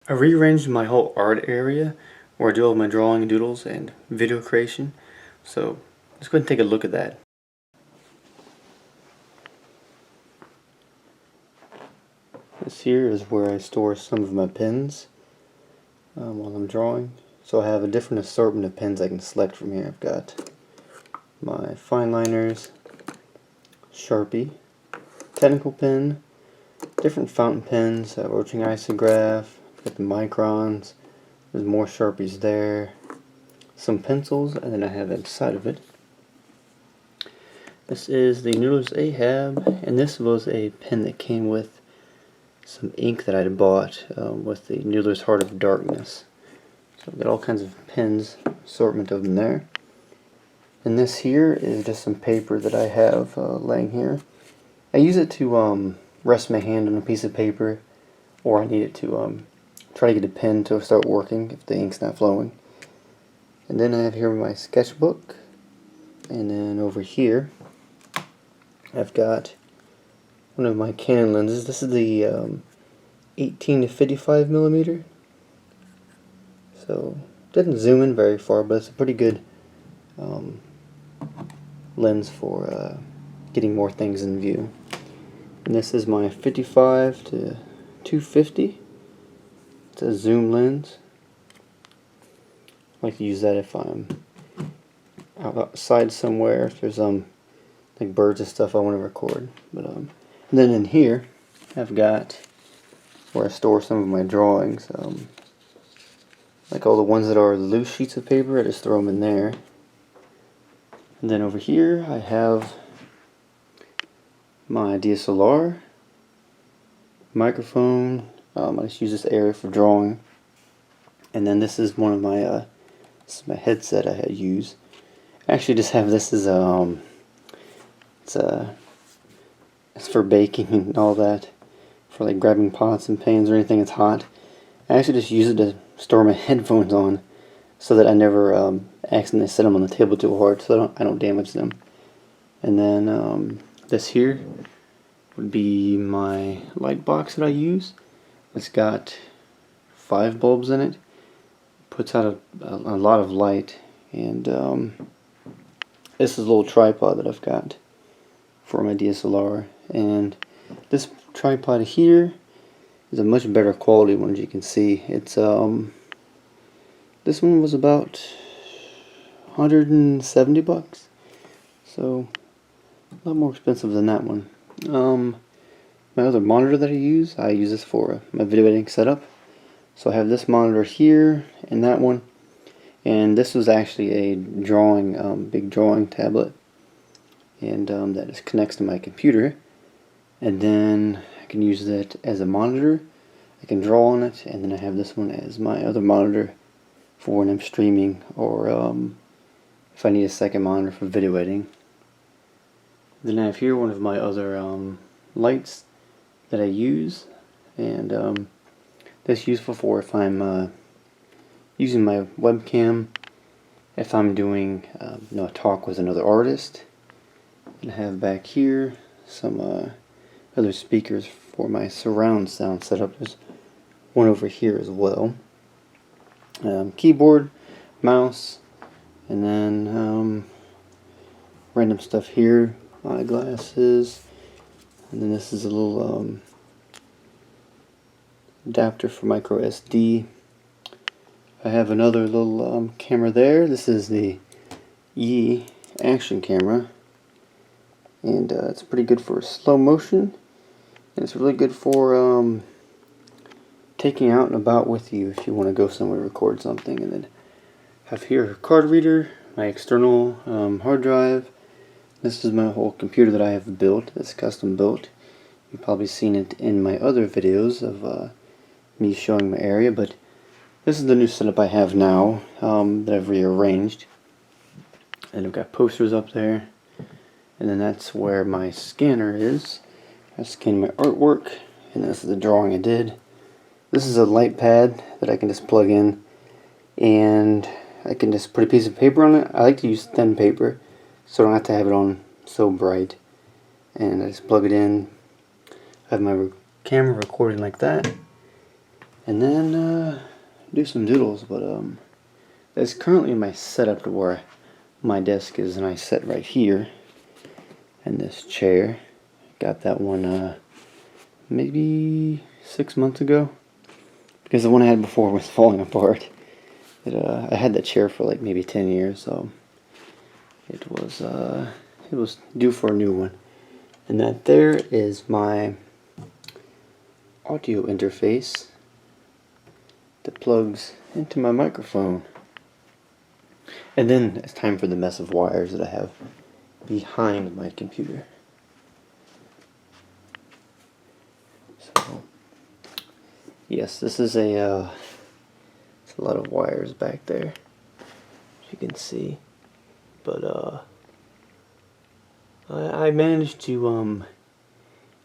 I rearranged my whole art area where I do all my drawing, doodles, and video creation. So let's go ahead and take a look at that. This here is where I store some of my pens while I'm drawing. So I have a different assortment of pens I can select from here. I've got my fine liners, Sharpie, technical pen, different fountain pens, rotring isograph, got the microns, there's more Sharpies there, some pencils, and then I have inside of it. This is the Noodles Ahab, and this was a pen that came with some ink that I had bought with the Noodles Heart of Darkness. So I've got all kinds of pens, assortment of them there. And this here is just some paper that I have laying here. I use it to rest my hand on a piece of paper, or I need it to try to get a pen to start working if the ink's not flowing. And then I have here my sketchbook, and then over here I've got one of my Canon lenses. This is the 18 to 55 millimeter. So it doesn't zoom in very far, but it's a pretty good lens for getting more things in view. And this is my 55 to 250. It's a zoom lens. I like to use that if I'm outside somewhere, if there's like birds and stuff I want to record. But and then in here I've got where I store some of my drawings. Like all the ones that are loose sheets of paper, I just throw them in there. And then over here I have my DSLR, microphone. I just use this area for drawing. And then this is one of my this is my headset I had used. I actually just have this as it's for baking and all that, for like grabbing pots and pans or anything that's hot. I actually just use it to store my headphones on, so that I never accidentally set them on the table too hard, so I don't damage them. And then this here would be my light box that I use. It's got 5 bulbs in it. Puts out a lot of light. And this is a little tripod that I've got for my DSLR. And this tripod here is a much better quality one, as you can see. It's this one was about 170 bucks. So a lot more expensive than that one. My other monitor that I use this for my video editing setup. So I have this monitor here and that one, and this was actually a drawing, big drawing tablet, and that just connects to my computer, and then I can use that as a monitor. I can draw on it, and then I have this one as my other monitor for when I'm streaming, or if I need a second monitor for video editing. Then I have here one of my other lights that I use, and that's useful for if I'm using my webcam, if I'm doing a talk with another artist. And I have back here some other speakers for my surround sound setup. There's one over here as well. Keyboard, mouse, and then random stuff here. My glasses, and then this is a little adapter for micro SD. I have another little camera there. This is the Yi action camera, and it's pretty good for slow motion, and it's really good for taking out and about with you if you want to go somewhere to record something. And then I have here a card reader, my external hard drive. This is my whole computer that I have built. It's custom built. You've probably seen it in my other videos of me showing my area, but this is the new setup I have now that I've rearranged. And I've got posters up there, and then that's where my scanner is. I scan my artwork, and this is the drawing I did. This is a light pad that I can just plug in, and I can just put a piece of paper on it. I like to use thin paper, so I don't have to have it on so bright. And I just plug it in. I have my camera recording like that. and then do some doodles. But that's currently my setup to where my desk is, and I sit right here in this chair. Got that one maybe 6 months ago, because the one I had before was falling apart. I had that chair for like maybe 10 years, so it was due for a new one. And that there is my audio interface that plugs into my microphone. And then it's time for the mess of wires that I have behind my computer. So, yes, this is it's a lot of wires back there, as you can see. But I managed to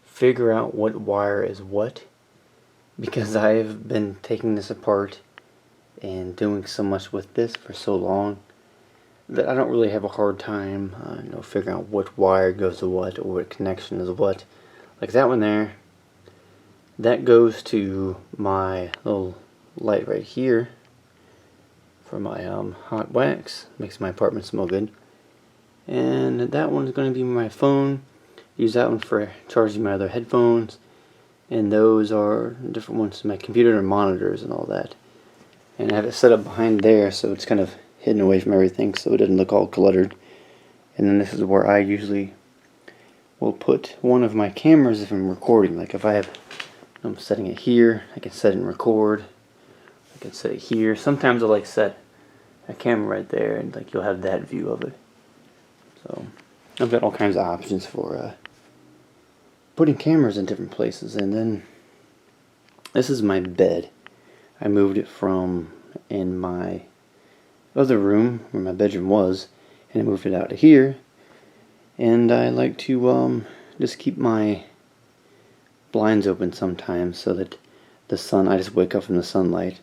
figure out what wire is what, because I've been taking this apart and doing so much with this for so long that I don't really have a hard time figuring out what wire goes to what, or what connection is what. Like that one there, that goes to my little light right here for my hot wax. Makes my apartment smell good. And that one's going to be my phone. Use that one for charging my other headphones. And those are different ones, my computer and monitors and all that. And I have it set up behind there, so it's kind of hidden away from everything, so it doesn't look all cluttered. And then this is where I usually will put one of my cameras if I'm recording. Like if I'm setting it here, I can set it and record. I can set it here. Sometimes I'll like set a camera right there, and like you'll have that view of it. So I've got all kinds of options for putting cameras in different places. And then this is my bed. I moved it from in my other room where my bedroom was, and I moved it out to here. And I like to just keep my blinds open sometimes, so that the sun, I just wake up from the sunlight,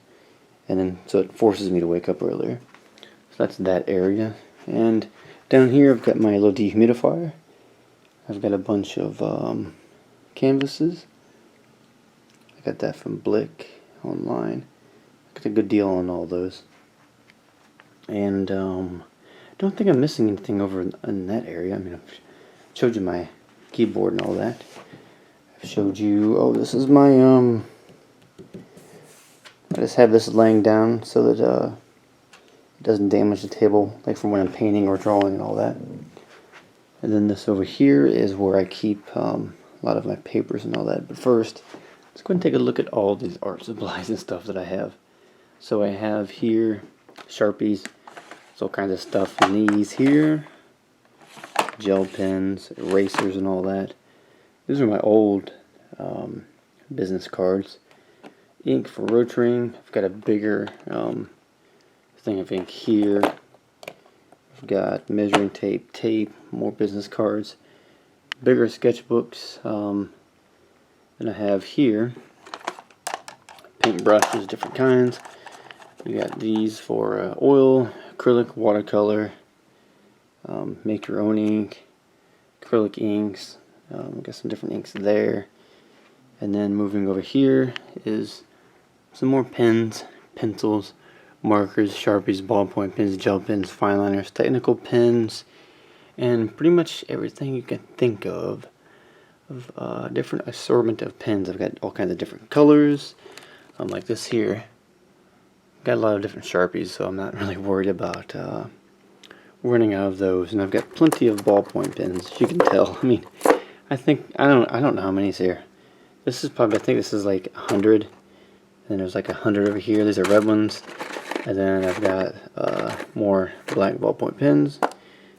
and then so it forces me to wake up earlier. So that's that area. And down here I've got my little dehumidifier. I've got a bunch of canvases. I got that from Blick online. I got a good deal on all those. And don't think I'm missing anything over in that area. I mean, I've showed you my keyboard and all that. I've showed you, oh, this is my I just have this laying down so that it doesn't damage the table, like for when I'm painting or drawing and all that. And then this over here is where I keep a lot of my papers and all that. But first, let's go and take a look at all these art supplies and stuff that I have. So I have here sharpies, all kinds of stuff in these here, gel pens, erasers and all that. These are my old business cards. Ink for rotring. I've got a bigger thing of ink here. I've got measuring tape, more business cards, bigger sketchbooks than I have here. Paint brushes, different kinds. We got these for oil, acrylic, watercolor, make your own ink, acrylic inks. We got some different inks there. And then moving over here is some more pens, pencils, markers, sharpies, ballpoint pens, gel pens, fine liners, technical pens, and pretty much everything you can think of different assortment of pens. I've got all kinds of different colors, like this here. Got a lot of different sharpies, so I'm not really worried about running out of those. And I've got plenty of ballpoint pens, as you can tell. I mean, I don't know how many's here. This is probably, I think this is like 100. And then there's like 100 over here. These are red ones. And then I've got more black ballpoint pens.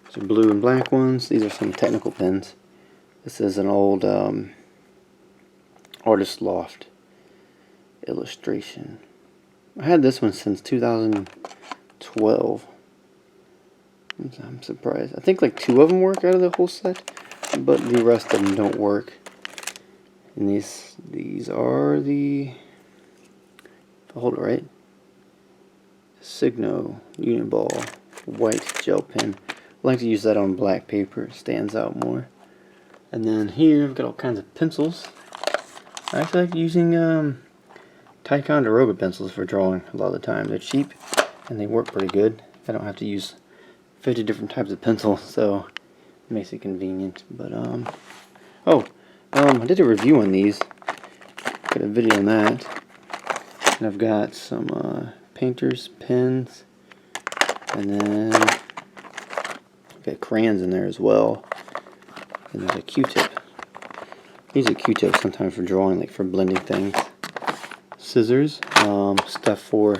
These are blue and black ones. These are some technical pens. This is an old Artist Loft illustration. I had this one since 2012. I'm surprised. I think like 2 of them work out of the whole set, but the rest of them don't work. And these are the, if I hold it right, Signo Uniball white gel pen. I like to use that on black paper. It stands out more. And then here I've got all kinds of pencils. I actually like using Ticonderoga pencils for drawing a lot of the time. They're cheap and they work pretty good. I don't have to use 50 different types of pencils, so it makes it convenient. But I did a review on these. Got a video on that. And I've got some painters, pens, and then I've got crayons in there as well. And there's a Q-tip. These are Q-tips sometimes for drawing, like for blending things. Scissors, stuff for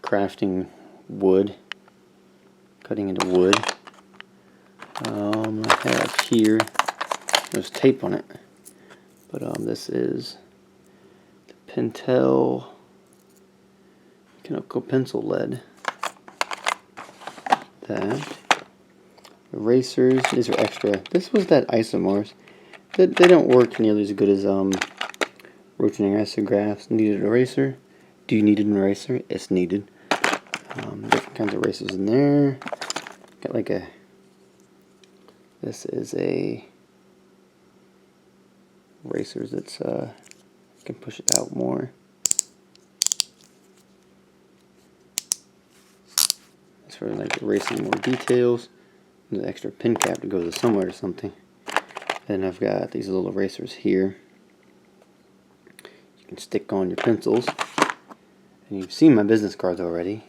crafting wood, cutting into wood. I have here, there's tape on it, but this is the Pentel mechanical pencil lead. That. Erasers, these are extra. This was that isomers. They don't work nearly as good as rotring isographs. Needed eraser. Do you need an eraser? It's needed. Different kinds of erasers in there. Got like a. This is a erasers that's can push it out more. That's for like erasing more details. There's an extra pin cap that goes somewhere or something. And I've got these little erasers here. You can stick on your pencils. And you've seen my business cards already.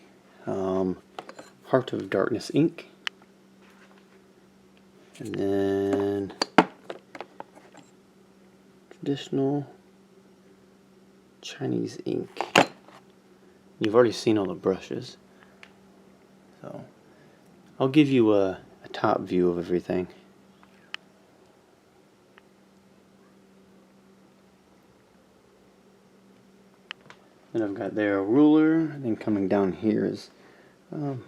Heart of Darkness ink. And then traditional Chinese ink. You've already seen all the brushes. So I'll give you a top view of everything. Then I've got there a ruler, and then coming down here is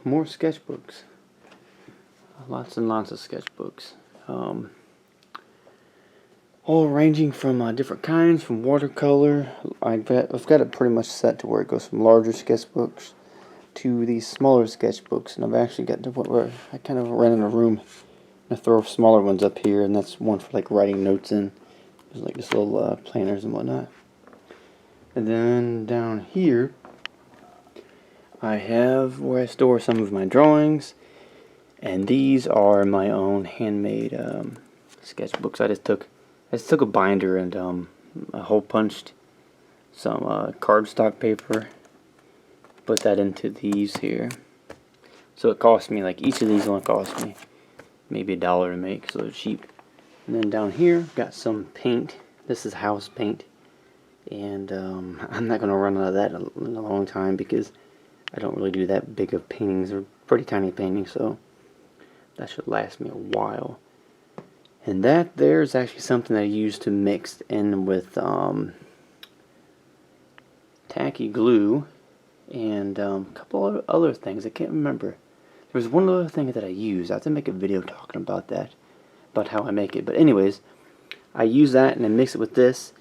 more sketchbooks. Lots and lots of sketchbooks. All ranging from different kinds, from watercolor. I've got it pretty much set to where it goes from larger sketchbooks to these smaller sketchbooks, and I've actually got to the point where I kind of rent in a room and I throw smaller ones up here, and that's one for like writing notes in. There's like just little planners and whatnot. And then down here I have where I store some of my drawings, and these are my own handmade sketchbooks. I just took a binder and I hole punched some cardstock paper, put that into these here. So it cost me, like each of these only cost me maybe $1 to make, so they're cheap. And then down here got some paint. This is house paint, and I'm not going to run out of that in a long time because I don't really do that big of paintings. They're pretty tiny paintings, so that should last me a while. And that there is actually something I used to mix in with tacky glue and a couple of other things. I can't remember. There was one other thing that I used. I have to make a video talking about that, about how I make it. But anyways, I use that and I mix it with this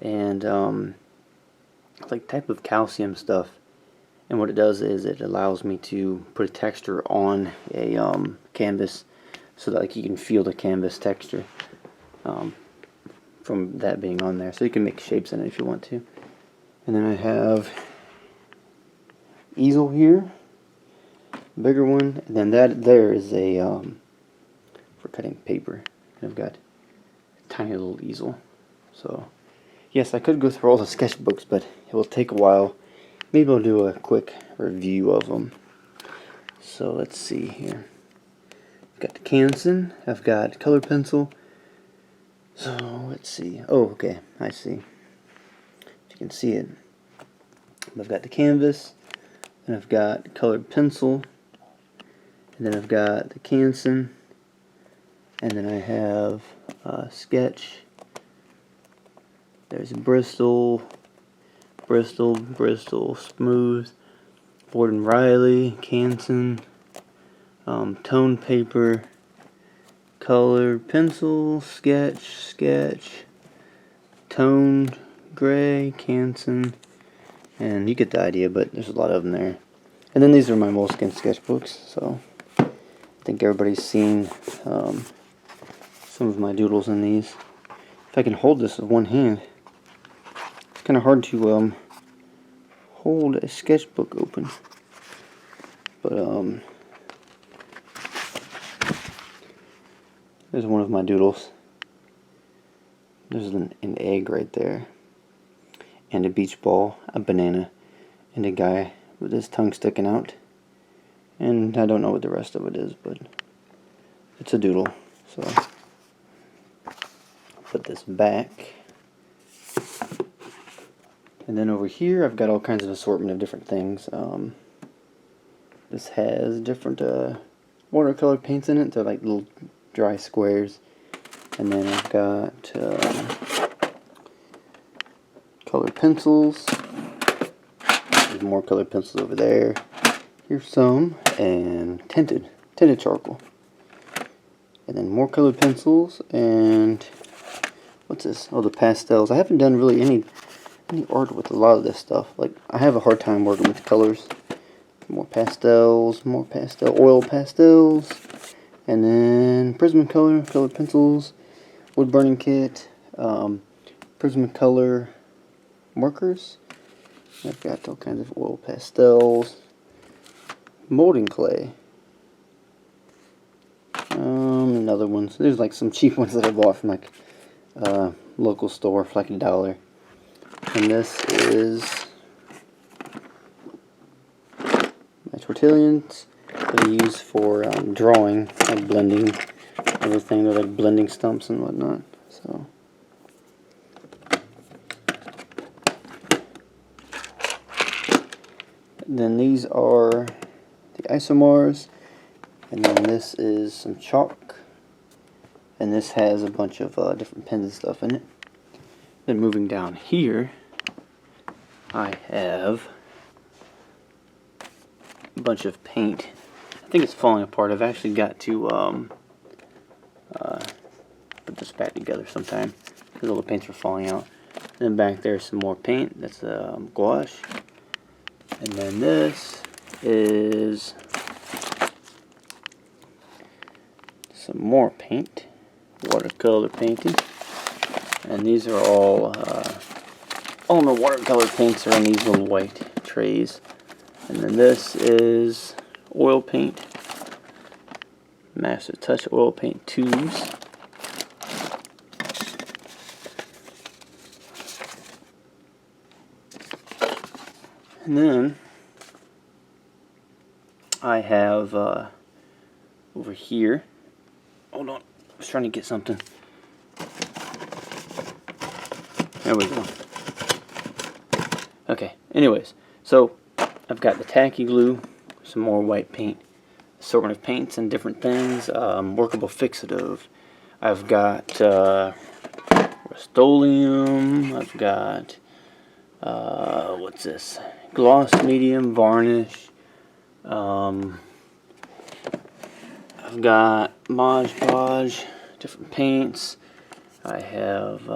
and like type of calcium stuff. And what it does is it allows me to put a texture on a canvas, so that like you can feel the canvas texture from that being on there. So you can make shapes in it if you want to. And then I have easel here, bigger one, and then that there is a for cutting paper. And I've got a tiny little easel. So yes, I could go through all the sketchbooks, but it will take a while. Maybe I'll do a quick review of them. So let's see here. I've got the Canson, I've got color pencil. So let's see. Oh, okay, I see. You can see it. I've got the canvas, and I've got colored pencil, and then I've got the Canson, and then I have sketch. There's Bristol, Smooth, Ford and Riley, Canson, tone paper, colored pencil, sketch, toned gray, Canson, and you get the idea, but there's a lot of them there. And then these are my moleskin sketchbooks, so I think everybody's seen some of my doodles in these. If I can hold this with one hand, it's kind of hard to hold a sketchbook open, but there's one of my doodles. There's an egg right there, and a beach ball, a banana, and a guy with his tongue sticking out. And I don't know what the rest of it is, but it's a doodle. So put this back. And then over here I've got all kinds of assortment of different things. This has different watercolor paints in it. They're like little dry squares. And then I've got colored pencils. There's more colored pencils over there. Here's some, and tinted charcoal. And then more colored pencils, and what's this? Oh, the pastels. I haven't done really any art with a lot of this stuff. Like, I have a hard time working with colors. More pastels, more oil pastels, and then Prismacolor colored pencils, wood burning kit, Prismacolor markers. I've got all kinds of oil pastels, molding clay, and other ones. There's like some cheap ones that I bought from like local store for like $1. And this is my tortillas that I use for drawing, like blending everything. They're like blending stumps and whatnot. So then these are the isomars, and then this is some chalk, and this has a bunch of different pens and stuff in it. Then moving down here, I have a bunch of paint. I think it's falling apart. I've actually got to put this back together sometime because all the paints are falling out. And then back there's some more paint. That's gouache. And then this is some more paint, watercolor painting. And these are all the watercolor paints are in these little white trays. And then this is oil paint, Master Touch oil paint tubes. And then I have over here, hold on, I was trying to get something. There we go. Okay, anyways, so I've got the tacky glue, some more white paint, assortment of paints and different things, workable fixative. I've got Rust-Oleum, I've got, what's this? Gloss medium, varnish. I've got Mod Podge, different paints. I have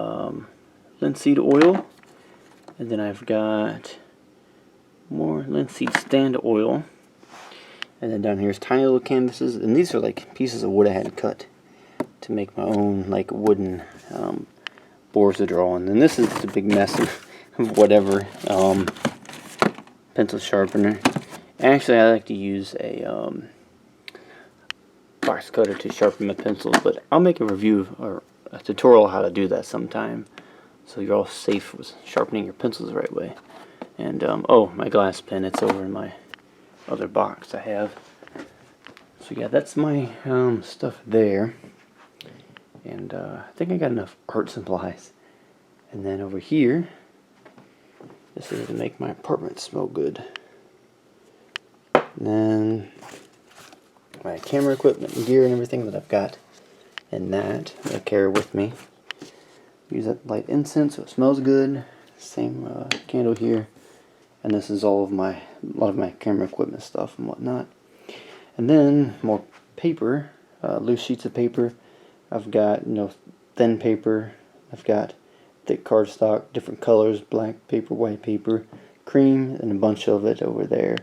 linseed oil, and then I've got more linseed stand oil. And then down here's tiny little canvases, and these are like pieces of wood I had to cut to make my own like wooden boards to draw on. And this is just a big mess of whatever. Pencil sharpener. Actually, I like to use a box cutter to sharpen my pencils, but I'll make a review or a tutorial how to do that sometime, so you're all safe with sharpening your pencils the right way. And oh, my glass pen, it's over in my other box I have. So yeah, that's my stuff there. And I think I got enough art supplies. And then over here, this is to make my apartment smell good. And then my camera equipment and gear and everything that I've got in that I carry with me. Use that light incense so it smells good. Same candle here. And this is all of a lot of my camera equipment stuff and whatnot. And then more paper, loose sheets of paper. I've got thin paper. I've got thick cardstock, different colors, black paper, white paper, cream, and a bunch of it over there.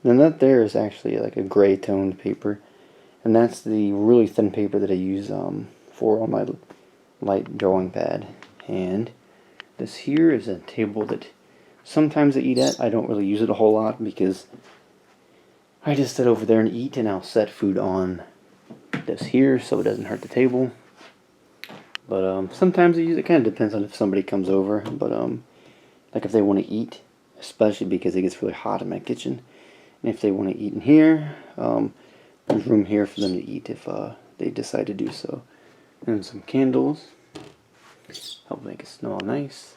And then that there is actually like a gray toned paper, and that's the really thin paper that I use for on my light drawing pad. And This here is a table that sometimes I eat at. I don't really use it a whole lot because I just sit over there and eat, and I'll set food on this here so it doesn't hurt the table. But sometimes I use it. It kind of depends on if somebody comes over. But like if they want to eat, especially because it gets really hot in my kitchen, and if they want to eat in here, there's room here for them to eat if they decide to do so. And some candles help make it smell nice.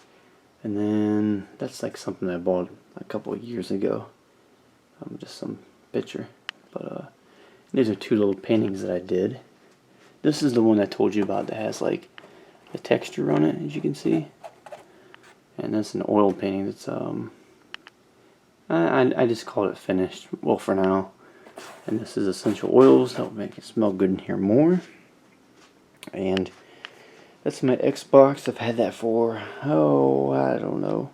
And then that's like something I bought a couple of years ago. Just some picture. But these are two little paintings that I did. This is the one I told you about that has like a texture on it, as you can see. And that's an oil painting that's I just called it finished, well, for now. And this is essential oils, help make it smell good in here more. And that's my Xbox. I've had that for, oh, I don't know,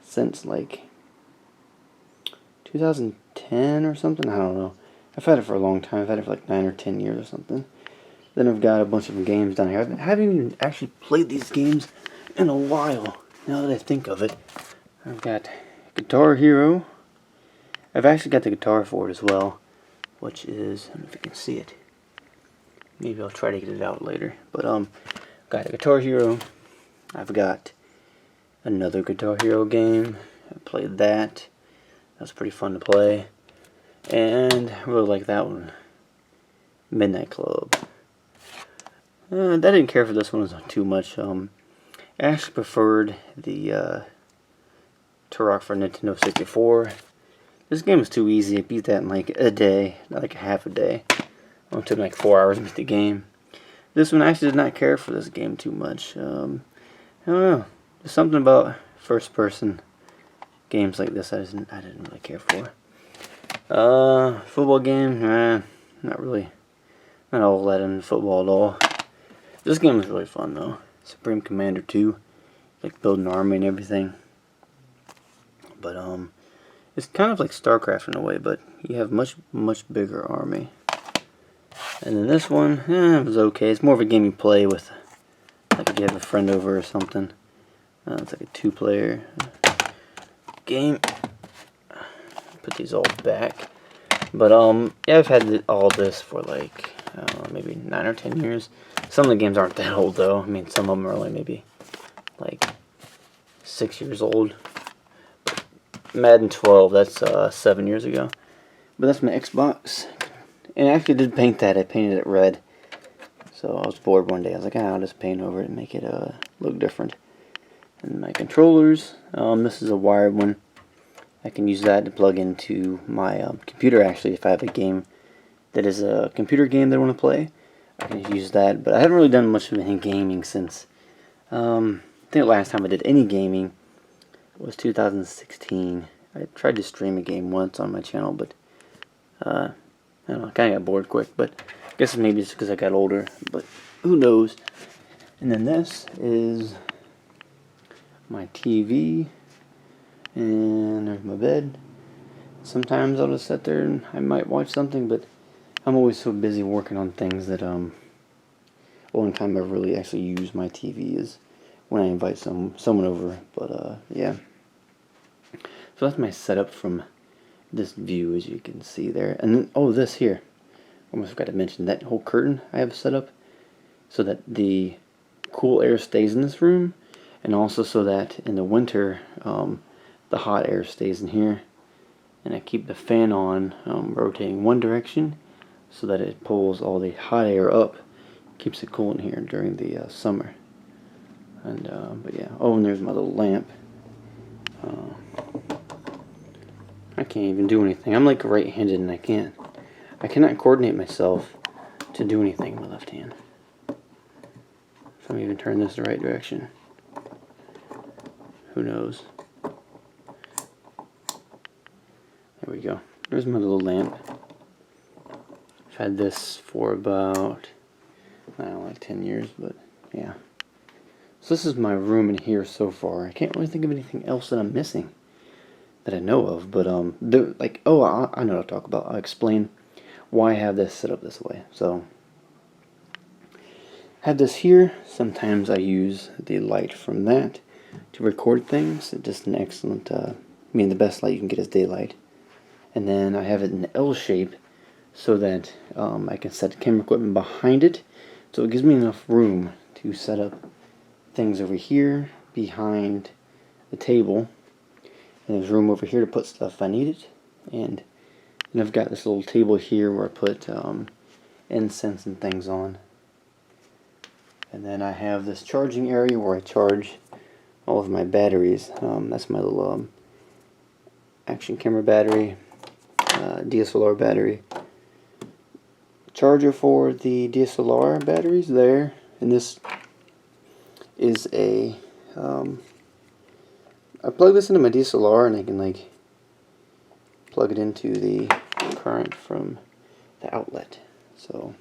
since like 2010 or something. I don't know. I've had it for a long time. I've had it for like 9 or 10 years or something. Then I've got a bunch of games down here. I haven't even actually played these games in a while, now that I think of it. I've got Guitar Hero. I've actually got the guitar for it as well, which is, I don't know if you can see it. Maybe I'll try to get it out later. But got a Guitar Hero. I've got another Guitar Hero game. I played that. That was pretty fun to play. And I really like that one. Midnight Club. I didn't care for this one too much. I actually preferred the Turok for Nintendo 64. This game was too easy. I beat that in like a day, not like a half a day. It took me like 4 hours to beat the game. This one I actually did not care for this game too much. I don't know. There's something about first person games like this I didn't really care for. Football game, not really. Not all that in football at all. This game was really fun though. Supreme Commander 2. Like building an army and everything. But it's kind of like StarCraft in a way, but you have much bigger army. And then this one, it was okay. It's more of a game you play with, like if you have a friend over or something. It's like a 2-player game. Put these all back. But yeah, I've had all this for like, I don't know, maybe 9 or 10 years. Some of the games aren't that old though. I mean, some of them are only maybe like 6 years old. Madden 12, that's 7 years ago. But that's my Xbox. And I actually did paint that. I painted it red. So I was bored one day. I was like, I'll just paint over it and make it look different. And my controllers, this is a wired one. I can use that to plug into my computer actually if I have a game that is a computer game that I want to play. I can use that. But I haven't really done much of any gaming since. I think the last time I did any gaming was 2016. I tried to stream a game once on my channel, but I don't know, I kind of got bored quick, but I guess maybe it's because I got older, but who knows. And then this is my TV, and there's my bed. Sometimes I'll just sit there and I might watch something, but I'm always so busy working on things that only time I really actually use my TV is when I invite someone over. But yeah. So that's my setup from this view, as you can see there. And then, oh, this here, almost forgot to mention that whole curtain I have set up so that the cool air stays in this room, and also so that in the winter the hot air stays in here. And I keep the fan on rotating one direction so that it pulls all the hot air up, keeps it cool in here during the summer. And but yeah, oh, and there's my little lamp. I can't even do anything. I'm like right-handed and I cannot coordinate myself to do anything in my left hand. If I'm even turn this the right direction. Who knows? There we go. There's my little lamp. I've had this for about, I don't know, like 10 years, but yeah. So this is my room in here so far. I can't really think of anything else that I'm missing that I know of, but like, oh, I know what I'll talk about. I'll explain why I have this set up this way. So I have this here. Sometimes I use the light from that to record things. It's just an excellent, I mean the best light you can get is daylight. And then I have it in L shape so that I can set the camera equipment behind it. So it gives me enough room to set up things over here behind the table. And there's room over here to put stuff if I need it. And then I've got this little table here where I put incense and things on. And then I have this charging area where I charge all of my batteries. That's my little action camera battery, DSLR battery. Charger for the DSLR batteries there. And this is a I plug this into my DSLR and I can like plug it into the current from the outlet. So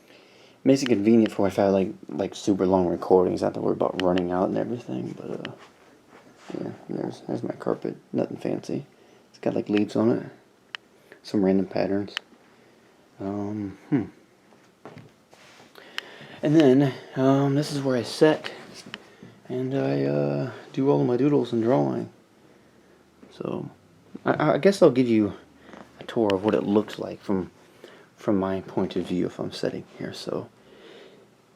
it makes it convenient for if I like super long recordings, not to worry about running out and everything. But yeah, there's my carpet. Nothing fancy. It's got like leaves on it, some random patterns. And then this is where I set and I do all of my doodles and drawing. So I guess I'll give you a tour of what it looks like from my point of view if I'm sitting here. So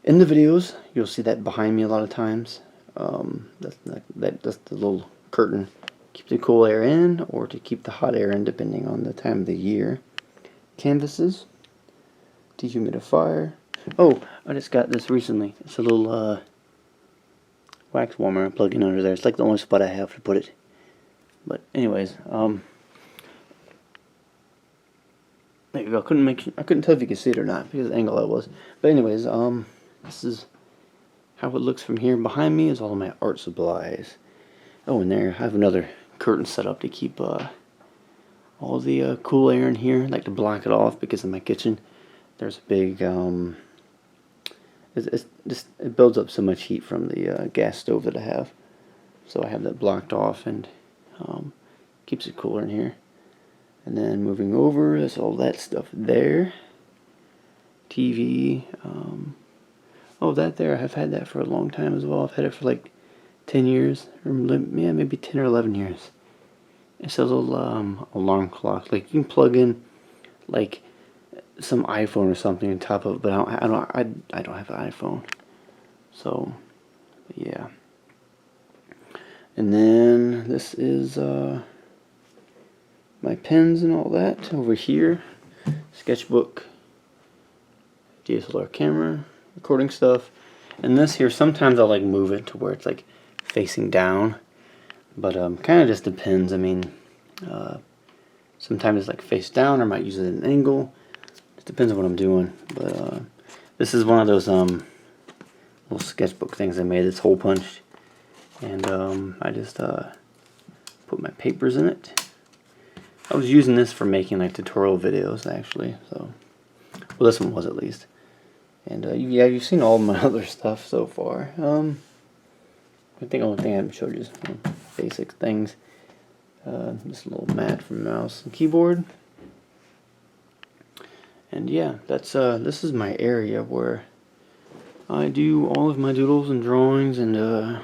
in the videos you'll see that behind me a lot of times. That's the little curtain. Keep the cool air in or to keep the hot air in depending on the time of the year. Canvases, dehumidifier. Oh, I just got this recently. It's a little wax warmer I plug in under there. It's like the only spot I have to put it. But anyways, there you go. I couldn't tell if you could see it or not because of the angle I was. But anyways, this is how it looks from here. Behind me is all of my art supplies. Oh, and there I have another curtain set up to keep all the cool air in here. I like to block it off because in my kitchen there's a big it builds up so much heat from the gas stove that I have. So I have that blocked off and keeps it cooler in here. And then moving over, that's all that stuff there. TV. Oh, that there, I've had that for a long time as well. I've had it for like 10 years, or yeah, maybe 10 or 11 years. It's a little alarm clock. Like you can plug in like some iPhone or something on top of it, but I don't have an iPhone. So yeah. And then this is my pens and all that over here. Sketchbook, DSLR camera, recording stuff. And this here, sometimes I'll like move it to where it's like facing down, but kind of just depends. I mean, sometimes it's like face down, or I might use it at an angle. It depends on what I'm doing. But this is one of those little sketchbook things I made. It's hole punched, and I just put my papers in it. I was using this for making like tutorial videos actually. So, well, this one was at least. And yeah, you've seen all my other stuff so far. I think the only thing I haven't showed you is basic things. This little mat for mouse and keyboard. And yeah, that's this is my area where I do all of my doodles and drawings and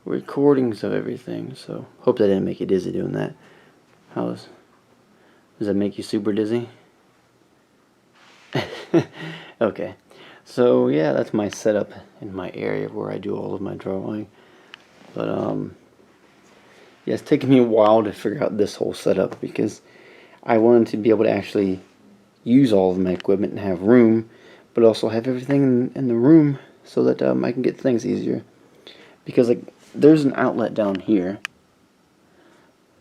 recordings of everything. So hope that didn't make you dizzy doing that. Does that make you super dizzy? Okay. So yeah, that's my setup in my area where I do all of my drawing. But yeah, it's taken me a while to figure out this whole setup because I wanted to be able to actually use all of my equipment and have room, but also have everything in the room so that I can get things easier. Because like there's an outlet down here.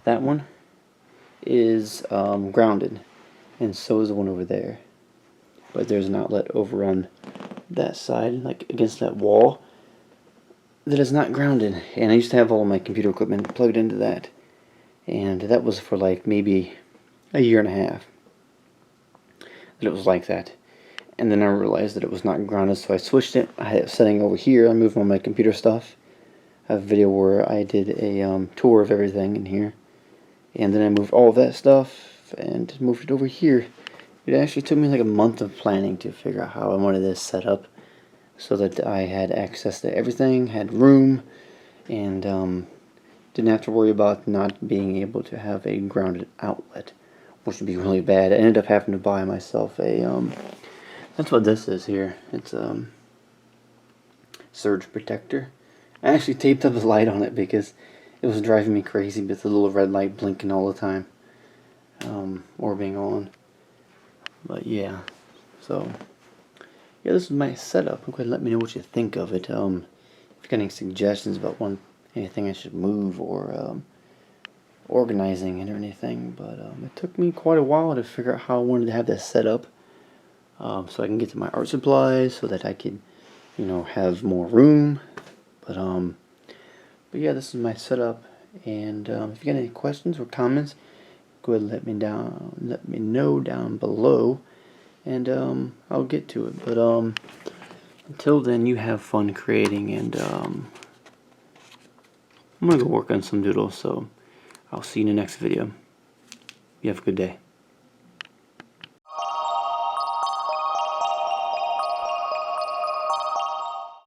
That one is grounded, and so is the one over there. But there's an outlet over on that side, like against that wall, that is not grounded. And I used to have all my computer equipment plugged into that, and that was for like maybe a year and a half that it was like that. And then I realized that it was not grounded, so I switched it. I had it setting over here. I moved all my computer stuff. I have a video where I did a tour of everything in here, and then I moved all of that stuff and moved it over here. It actually took me like a month of planning to figure out how I wanted this set up so that I had access to everything, had room, and didn't have to worry about not being able to have a grounded outlet, which would be really bad. I ended up having to buy myself a that's what this is here. It's surge protector. I actually taped up the light on it because it was driving me crazy with the little red light blinking all the time, or being on. But yeah, so yeah, this is my setup. Go ahead and let me know what you think of it. If you got any suggestions about anything I should move, or organizing it or anything. But it took me quite a while to figure out how I wanted to have this set up, so I can get to my art supplies, so that I could, have more room. But yeah, this is my setup. And if you got any questions or comments, go ahead and let me know down below, and I'll get to it. But until then, you have fun creating, and I'm gonna go work on some doodles. So I'll see you in the next video. You have a good day.